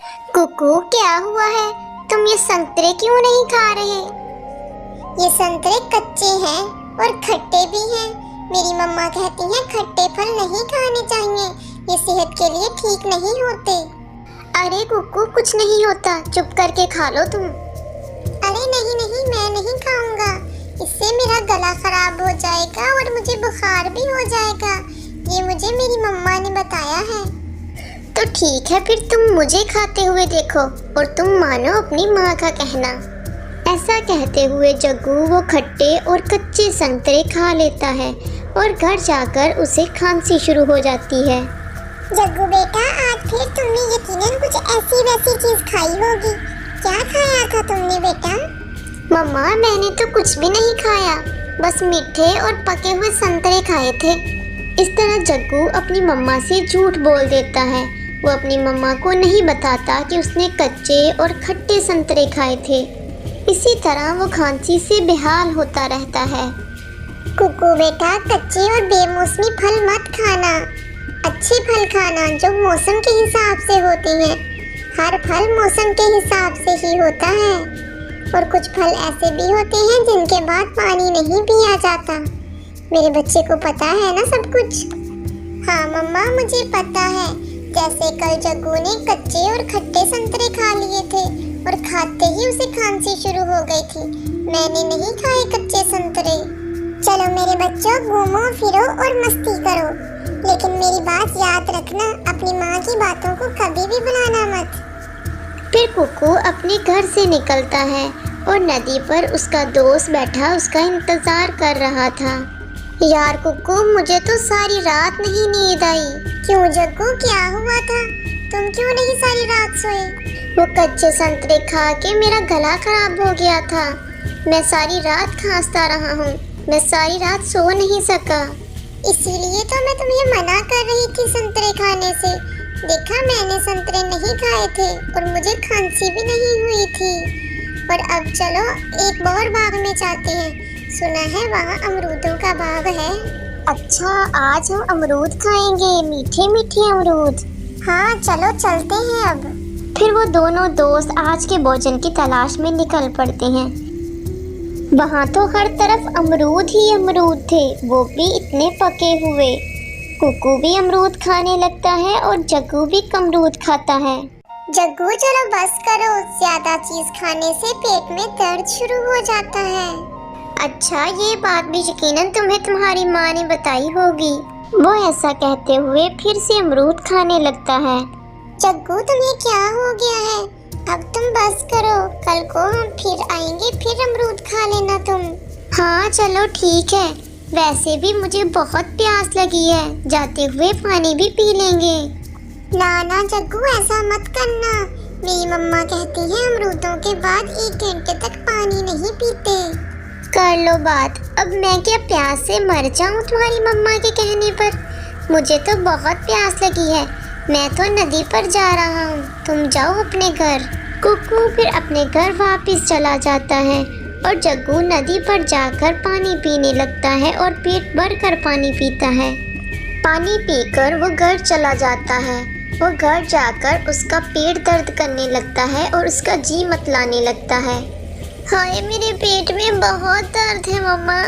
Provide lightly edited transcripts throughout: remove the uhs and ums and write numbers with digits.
कुकू, क्या हुआ है? तुम ये संतरे क्यों नहीं खा रहे? ये संतरे कच्चे हैं और खट्टे भी हैं। मेरी मम्मा कहती हैं खट्टे फल नहीं खाने चाहिए, ये सेहत के लिए ठीक नहीं होते। अरे कुकू, कुछ नहीं होता, चुप करके खा लो तुम। अरे नहीं नहीं, मैं नहीं खाऊंगा, इससे मेरा गला खराब हो जाएगा और मुझे बुखार भी हो जाएगा। ये मुझे मेरी मम्मा ने बताया है। तो ठीक है, फिर तुम मुझे खाते हुए देखो और तुम मानो अपनी माँ का कहना। ऐसा कहते हुए जग्गू वो खट्टे और कच्चे संतरे खा लेता है और घर जाकर उसे खांसी शुरू हो जाती है। जग्गू बेटा, आज फिर तुमने यकीनन कुछ ऐसी वैसी चीज खाई होगी। क्या खाया था तुमने बेटा? मम्मा, मैंने तो कुछ भी नहीं खाया, बस मीठे और पके हुए संतरे खाए थे। इस तरह जग्गू अपनी मम्मा से झूठ बोल देता है। वो अपनी मम्मा को नहीं बताता कि उसने कच्चे और खट्टे संतरे खाए थे। इसी तरह वो खांसी से बेहाल होता रहता है। कुकू बेटा, कच्चे और बेमौसमी फल मत खाना, अच्छे फल खाना जो मौसम के हिसाब से होते हैं। हर फल मौसम के हिसाब से ही होता है और कुछ फल ऐसे भी होते हैं जिनके बाद पानी नहीं पिया जाता। मेरे बच्चे को पता है ना सब कुछ। हाँ मम्मा, मुझे पता है। जैसे कल जग्गू ने कच्चे और खट्टे संतरे खा लिए थे और खाते ही उसे खांसी शुरू हो गई थी। मैंने नहीं खाए कच्चे संतरे। चलो मेरे बच्चों, घूमो फिरो और मस्ती करो, लेकिन मेरी बात याद रखना, अपनी माँ की बातों को कभी भी भुलाना मत। फिर कुकू अपने घर से निकलता है और नदी पर उसका दोस्त बैठा उसका इंतजार कर रहा था। यार कुकू, मुझे तो सारी रात नहीं नींद आई। क्यों जग्गू, क्या हुआ था? तुम क्यों नहीं सारी रात सोए? वो कच्चे संतरे खा के मेरा गला खराब हो गया था। मैं सारी रात खांसता रहा हूँ, मैं सारी रात सो नहीं सका। इसीलिए तो मैं तुम्हें मना कर रही थी संतरे खाने से। देखा, मैंने संतरे नहीं खाए थे और मुझे खांसी भी नहीं हुई थी। और अब चलो एक और बाग में जाते हैं, सुना है वहाँ अमरूदों का बाग है। अच्छा, आज हम अमरूद खाएंगे, मीठे मीठे अमरूद। हाँ चलो चलते हैं अब। फिर वो दोनों दोस्त आज के भोजन की तलाश में निकल पड़ते हैं। वहाँ तो हर तरफ अमरूद ही अमरूद थे, वो भी इतने पके हुए। कुकू भी अमरूद खाने लगता है और जग्गू भी अमरूद खाता है। जग्गू चलो बस करो, ज्यादा चीज खाने से पेट में दर्द शुरू हो जाता है। अच्छा, ये बात भी यकीनन तुम्हें तुम्हारी माँ ने बताई होगी। वो ऐसा कहते हुए फिर से अमरूद खाने लगता है। जग्गू, तुम्हें क्या हो गया है? अब तुम बस करो, कल को हम फिर आएंगे, फिर अमरूद खा लेना तुम। हाँ चलो ठीक है, वैसे भी मुझे बहुत प्यास लगी है, जाते हुए पानी भी पी लेंगे। ना ना जग्गू, ऐसा मत करना। मेरी मम्मा कहती है अमरूदों के बाद 1 घंटे तक पानी नहीं पीते। कर लो बात, अब मैं क्या प्यास से मर जाऊं तुम्हारी मम्मा के कहने पर? मुझे तो बहुत प्यास लगी है, मैं तो नदी पर जा रहा हूँ, तुम जाओ अपने घर। कुकू फिर अपने घर वापस चला जाता है और जग्गू नदी पर जाकर पानी पीने लगता है और पेट भर कर पानी पीता है। पानी पीकर वो घर चला जाता है। वो घर जाकर उसका पेट दर्द करने लगता है और उसका जी मतलाने लगता है। हाय, मेरे पेट में बहुत दर्द है मम्मा।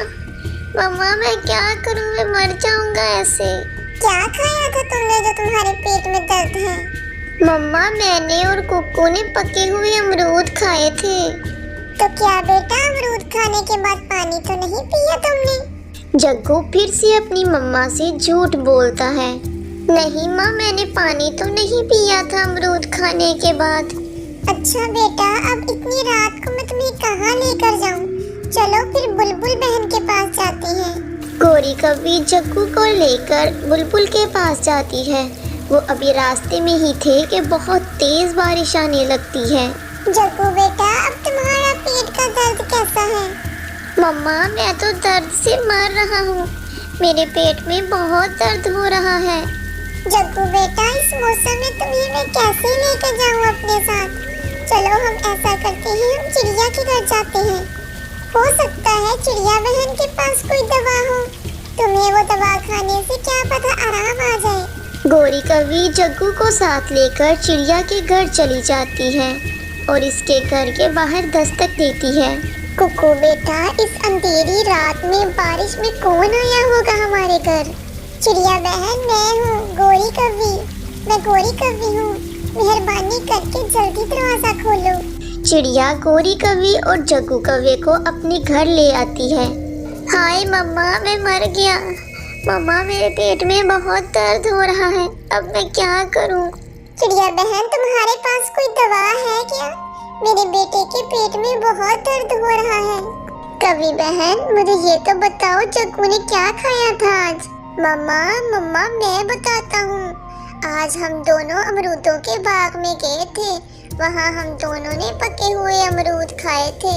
मम्मा, मैं क्या करूँ, मैं मर जाऊंगा ऐसे। क्या खाया था तुमने जो तुम्हारे पेट में दर्द है? मम्मा, मैंने और कुकू ने पके हुए अमरूद खाए थे। तो क्या बेटा, अमरूद खाने के बाद पानी तो नहीं पिया तुमने? जग्गू फिर से अपनी मम्मा से झूठ बोलता है। नहीं माँ, मैंने पानी तो नहीं पिया था अमरूद खाने के बाद। अच्छा बेटा, अब इतनी रात को मैं तुम्हें कहाँ लेकर जाऊँ? चलो फिर बुलबुल बहन के पास जाते हैं। गौरी कभी जग्गू को लेकर बुलबुल के पास जाती है। वो अभी रास्ते में ही थे कि बहुत तेज बारिश आने लगती है। जग्गू बेटा, अब तुम्हारा पेट का दर्द कैसा है? मम्मा, मैं तो दर्द से मर रहा हूँ, मेरे पेट में बहुत दर्द हो रहा है। जग्गू बेटा, इस मौसम में तुम्हें मैं कैसे लेकर जाऊँ अपने साथ? चलो हम ऐसा करते हैं, हम चिड़िया के घर जाते हैं। हो सकता है चिड़िया बहन के पास कोई दवा हो, तुम्हें वो दवा खाने से क्या पता आराम आ जाए। गोरी कौवी जग्गू को साथ लेकर चिड़िया के घर चली जाती है और इसके घर के बाहर दस्तक देती है। कुकू बेटा, इस अंधेरी रात में बारिश में कौन आया होगा हमारे घर? चिड़िया बहन, मैं हूँ गोरी कौवी। मैं गोरी कौवी हूँ, मेहरबानी करके जल्दी दरवाजा खोलो। चिड़िया गोरी कौवी और जग्गू कौवे को अपने घर ले आती है। हाय मम्मा, मैं मर गया। मम्मा, मेरे पेट में बहुत दर्द हो रहा है, अब मैं क्या करूँ? चिड़िया बहन, तुम्हारे पास कोई दवा है क्या? मेरे बेटे के पेट में बहुत दर्द हो रहा है। कौवी बहन, मुझे ये तो बताओ जग्गू ने क्या खाया था आज? मम्मा मैं बताता हूँ। आज हम दोनों अमरूदों के बाग में गए थे। वहाँ हम दोनों ने पके हुए अमरूद खाए थे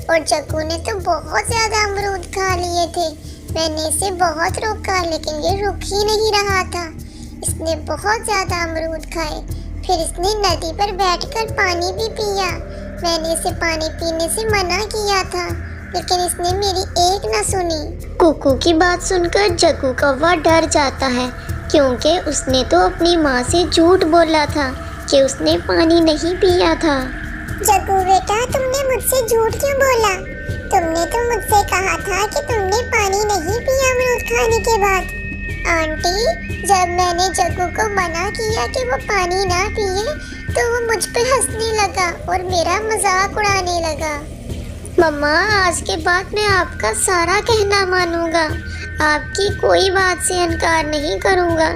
और जग्गू ने तो बहुत ज्यादा अमरूद खा लिए थे। मैंने इसे बहुत रोका लेकिन ये रुक ही नहीं रहा था। इसने बहुत ज्यादा अमरूद खाए। फिर इसने नदी पर बैठकर पानी भी पिया। मैंने इसे पानी पीने से मना किया था लेकिन इसने मेरी एक न सुनी। कुकू की बात सुनकर जग्गू कौवा डर जाता है क्योंकि उसने तो अपनी माँ से झूठ बोला था कि उसने पानी नहीं पिया था। जग्गू बेटा, तुमने मुझसे झूठ क्यों बोला? तुमने तो मुझसे कहा था कि तुमने पानी नहीं पिया अमरूद खाने के बाद। आंटी, जब मैंने जग्गू को मना किया कि वो पानी ना पिए तो वो मुझ पे हंसने लगा और मेरा मजाक उड़ाने लगा। मम्मा, आज के बाद मैं आपका सारा कहना मानूंगा, आपकी कोई बात से इनकार नहीं करूंगा।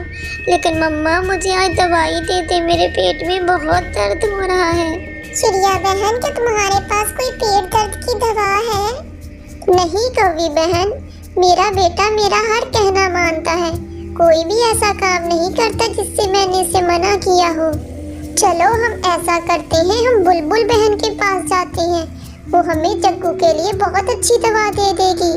लेकिन मम्मा, मुझे आज दवाई दे दे, मेरे पेट में बहुत दर्द हो रहा है। चिड़िया बहन, क्या तुम्हारे पास कोई पेट दर्द की दवा है? नहीं कौवी बहन, मेरा बेटा मेरा हर कहना मानता है। कोई भी ऐसा काम नहीं करता जिससे मैंने इसे मना किया हो। चलो हम ऐसा करते हैं, हम बुलबुल बहन के पास जाते हैं। वो हमें जग्गू के लिए बहुत अच्छी दवा दे देगी।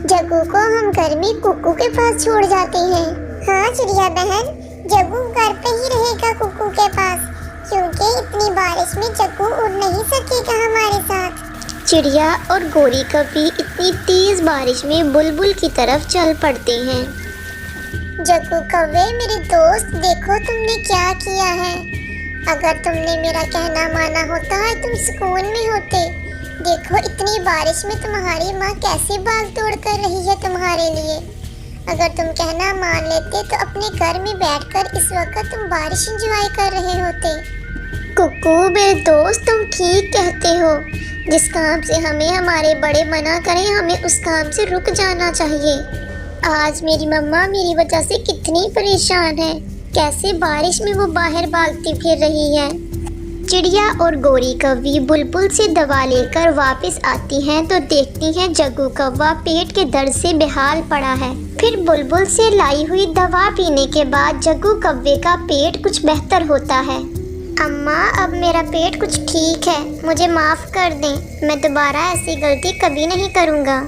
जग्गू को हम घर में कुकू के पास छोड़ जाते हैं। हाँ चिड़िया बहन, जग्गू घर पे ही रहेगा कुकू के पास, क्योंकि इतनी बारिश में जग्गू उड़ नहीं सकेगा हमारे साथ। चिड़िया और गोरी कौवी इतनी तेज बारिश में बुलबुल की तरफ चल पड़ते हैं। जग्गू कौवे, मेरे दोस्त, देखो तुमने क्या किया है। अगर तुमने मेरा कहना माना होता है तुम सुकून में होते। देखो इतनी बारिश में तुम्हारी माँ कैसे भाग दौड़ कर रही है तुम्हारे लिए। अगर तुम कहना मान लेते तो अपने घर में बैठकर इस वक्त तुम बारिश एंजॉय कर रहे होते। कुकू मेरे दोस्त, तुम ठीक कहते हो। जिस काम से हमें हमारे बड़े मना करें हमें उस काम से रुक जाना चाहिए। आज मेरी मम्मा मेरी वजह से कितनी परेशान है, कैसे बारिश में वो बाहर भागती फिर रही है। चिड़िया और गोरी कौवी बुलबुल से दवा लेकर वापस आती हैं तो देखती हैं जग्गू कौवा पेट के दर्द से बेहाल पड़ा है। फिर बुलबुल से लाई हुई दवा पीने के बाद जग्गू कौवे का पेट कुछ बेहतर होता है। अम्मा, अब मेरा पेट कुछ ठीक है, मुझे माफ कर दें। मैं दोबारा ऐसी गलती कभी नहीं करूँगा।